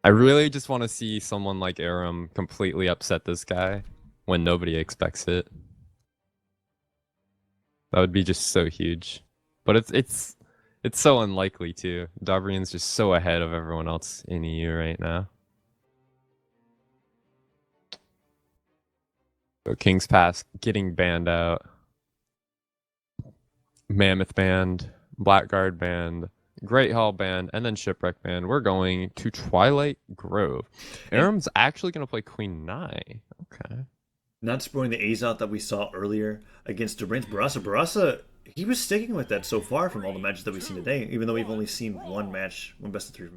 I really just want to see someone like Eramm completely upset this guy when nobody expects it. That would be just so huge. But it's so unlikely too. Dobrein's just so ahead of everyone else in EU right now. So King's Pass getting banned out. Mammoth banned, Blackguard banned, Great Hall banned, and then Shipwreck banned. We're going to Twilight Grove. Eramm's actually going to play Queen Nai. Okay. Not spoiling the A's out that we saw earlier against Dobrein's Barraza. Barraza, he was sticking with that so far from all the matches that we've seen today, even though we've only seen one match, one best of three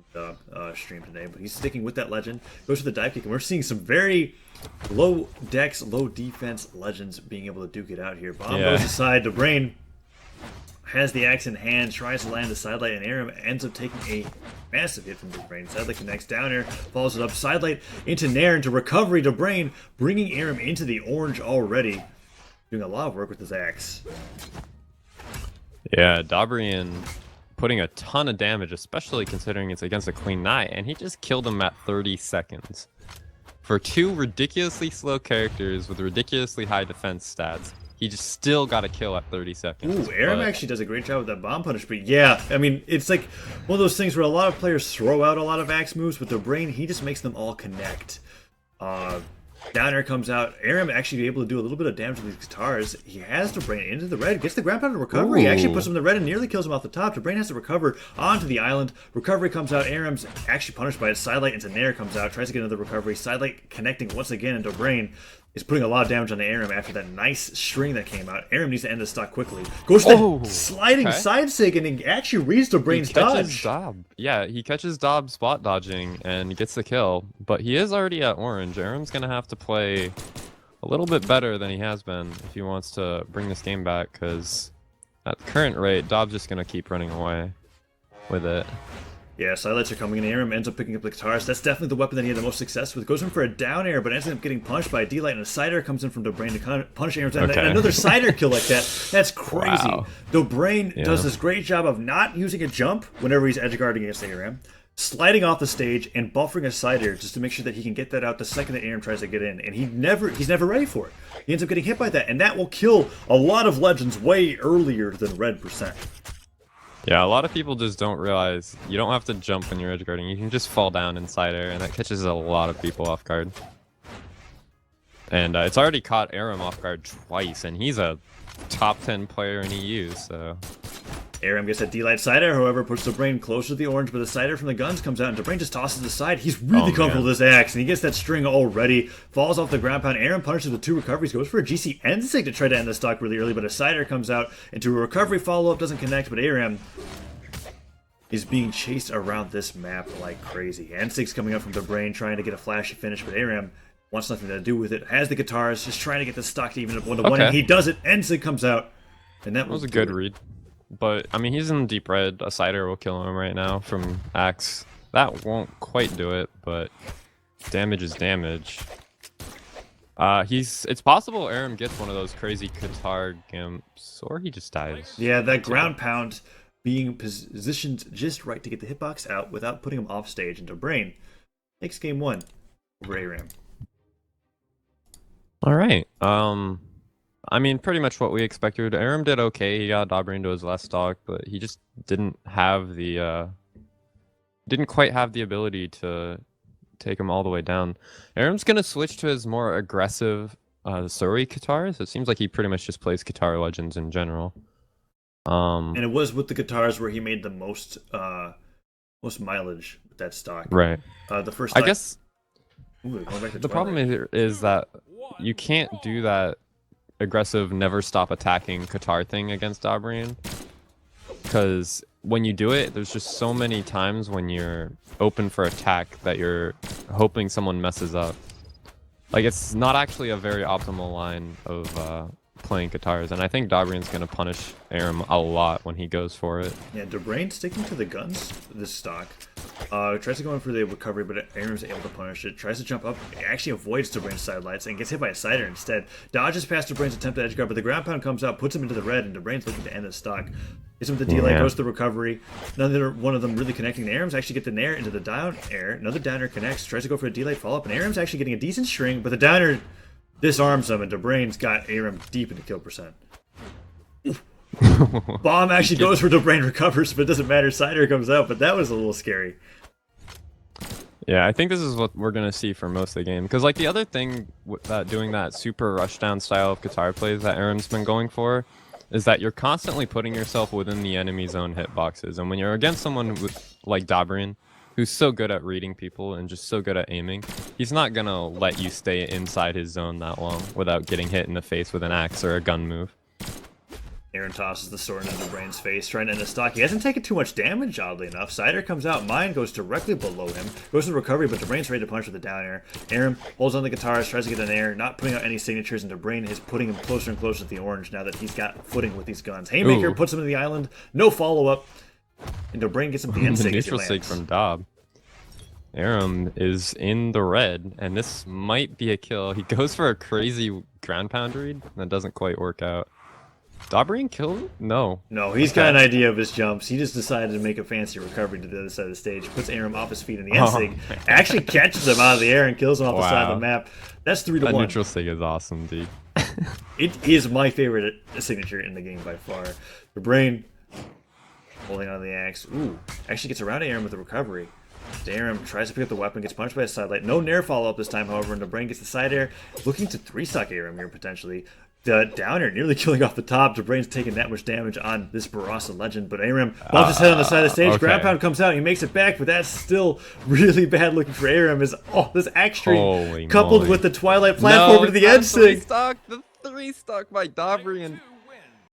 stream today. But he's sticking with that legend. Goes for the dive kick, and we're seeing some very low dex, low defense legends being able to duke it out here. Bomb goes aside. Dobrein has the axe in hand, tries to land the sidelight, and Eramm ends up taking a massive hit from Dobrein. Sidelight connects down air, follows it up, sidelight into Nair, into recovery. Dobrein bringing Eramm into the orange already. Doing a lot of work with his axe. Yeah, Dobrein putting a ton of damage, especially considering it's against a Queen Nai, and he just killed him at 30 seconds. For two ridiculously slow characters with ridiculously high defense stats, he just still got a kill at 30 seconds. Ooh, Eramm actually does a great job with that bomb punish. But yeah, I mean, it's like one of those things where a lot of players throw out a lot of axe moves with their brain. He just makes them all connect. Down air comes out. Eramm actually be able to do a little bit of damage with these guitars. He has Dobrein into the red, gets the ground pound to recovery. He actually puts him in the red and nearly kills him off the top. Dobrein has to recover onto the island. Recovery comes out. Eramm's actually punished by it. Sidelight into Nair comes out, tries to get another recovery. Sidelight connecting once again, and Dobrein is putting a lot of damage on Eramm after that nice string that came out. Eramm needs to end the stock quickly. Goes to the sliding side sig, and he actually reads Dobrein's dodge. Yeah, he catches Dob spot dodging and gets the kill, but he is already at orange. Eramm's going to have to play a little bit better than he has been if he wants to bring this game back, because at the current rate, Dob's just going to keep running away with it. Yeah, sidelights are coming in. Eramm ends up picking up the guitars. That's definitely the weapon that he had the most success with. Goes in for a down air, but ends up getting punched by a D-Light, and a cider comes in from Dobrein to punish Eramm. And another cider kill like that. That's crazy. Wow. Dobrein does this great job of not using a jump whenever he's edge guarding against Eramm, sliding off the stage and buffering a cider just to make sure that he can get that out the second that Eramm tries to get in. And he's never ready for it. He ends up getting hit by that, and that will kill a lot of legends way earlier than red %. Yeah, a lot of people just don't realize you don't have to jump when you're edge guarding. You can just fall down inside air, and that catches a lot of people off guard. And it's already caught Eramm off guard twice, and he's a top 10 player in EU, so... Eramm gets that D-Light cider, however, puts Dobrein closer to the orange, but the cider from the guns comes out, and Dobrein just tosses it aside. He's really comfortable with this axe, and he gets that string already. Falls off the ground pound. Eramm punishes with 2 recoveries, goes for a GC Ensig to try to end the stock really early, but a cider comes out into a recovery follow-up, doesn't connect, but Eramm is being chased around this map like crazy. Ensig's coming up from Dobrein, trying to get a flashy finish, but Eramm wants nothing to do with it. Has the guitars, just trying to get the stock to even up 1-1, and he does it. Ensig comes out, and that was a good read. But, I mean, he's in deep red. A cider will kill him right now from axe. That won't quite do it, but damage is damage. It's possible Eramm gets one of those crazy guitar gimps, or he just dies. Yeah, that ground pound being positioned just right to get the hitbox out without putting him off stage into Dobrein. Takes game 1 over Eramm. All right. I mean, pretty much what we expected. Eramm did okay. He got Dobrein to his last stock, but he just didn't have the didn't quite have the ability to take him all the way down. Eramm's gonna switch to his more aggressive Asuri guitars. It seems like he pretty much just plays guitar legends in general. And it was with the guitars where he made the most mileage with that stock. Right. The first stock, I guess the problem is that you can't do that aggressive never stop attacking guitar thing against Dobrein, because when you do it, there's just so many times when you're open for attack that you're hoping someone messes up. Like, it's not actually a very optimal line of playing guitars, and I think Dobrein's going to punish Eramm a lot when he goes for it. Yeah, Dobrein sticking to the guns this stock. Tries to go in for the recovery, but Eramm's able to punish it. Tries to jump up, actually avoids Dobrein's side lights and gets hit by a sider instead. Dodges past Dobrein's attempt at edge guard, but the ground pound comes out, puts him into the red, and Dobrein's looking to end the stock. Gets him with the delay, goes to the recovery. Neither one of them really connecting. The Eramm's actually get the nair into the down air. Another downer connects, tries to go for a delay follow up, and Eramm's actually getting a decent string, but the downer disarms him, and Dobrein's got Eramm deep into kill percent. Bomb actually goes for Dobrein, recovers, but it doesn't matter. Cider comes out, but that was a little scary. Yeah, I think this is what we're gonna see for most of the game. Because like the other thing with that doing that super rushdown style of guitar plays that Eramm's been going for, is that you're constantly putting yourself within the enemy's own hitboxes. And when you're against someone with, like Dobrein, who's so good at reading people and just so good at aiming, he's not gonna let you stay inside his zone that long without getting hit in the face with an axe or a gun move. Aaron tosses the sword into Dobrein's face, trying to end the stock. He hasn't taken too much damage, oddly enough. Cider comes out. Mine goes directly below him. Goes to the recovery, but Dobrein's ready to punch with the down air. Eramm holds on the guitars, tries to get an air, not putting out any signatures, and Dobrein is putting him closer and closer to the orange now that he's got footing with these guns. Haymaker puts him in the island. No follow-up. And Dobrein gets him the end sig. Neutral sig from Dob. Eramm is in the red, and this might be a kill. He goes for a crazy ground pound read. That doesn't quite work out. Dobrein killed him? No. No, he's got an idea of his jumps. He just decided to make a fancy recovery to the other side of the stage. Puts Eramm off his feet in the end sig. Actually catches him out of the air and kills him off the side of the map. That's 3-1. That neutral sig is awesome, dude. It is my favorite signature in the game by far. Dobrein holding on to the axe. Ooh, actually gets around Eramm with the recovery. Eramm tries to pick up the weapon, gets punched by a sidelight. No nair follow-up this time, however, and Dobrein gets the side air. Looking to 3-stock Eramm here, potentially. The downer nearly killing off the top. Dobrein's taking that much damage on this Barraza legend, but Eramm bumps his head on the side of the stage. Okay. Ground pound comes out, he makes it back, but that's still really bad looking for Eramm. Is this axe string coupled with the Twilight platform to the end sig. The 3-stock by Dobrein.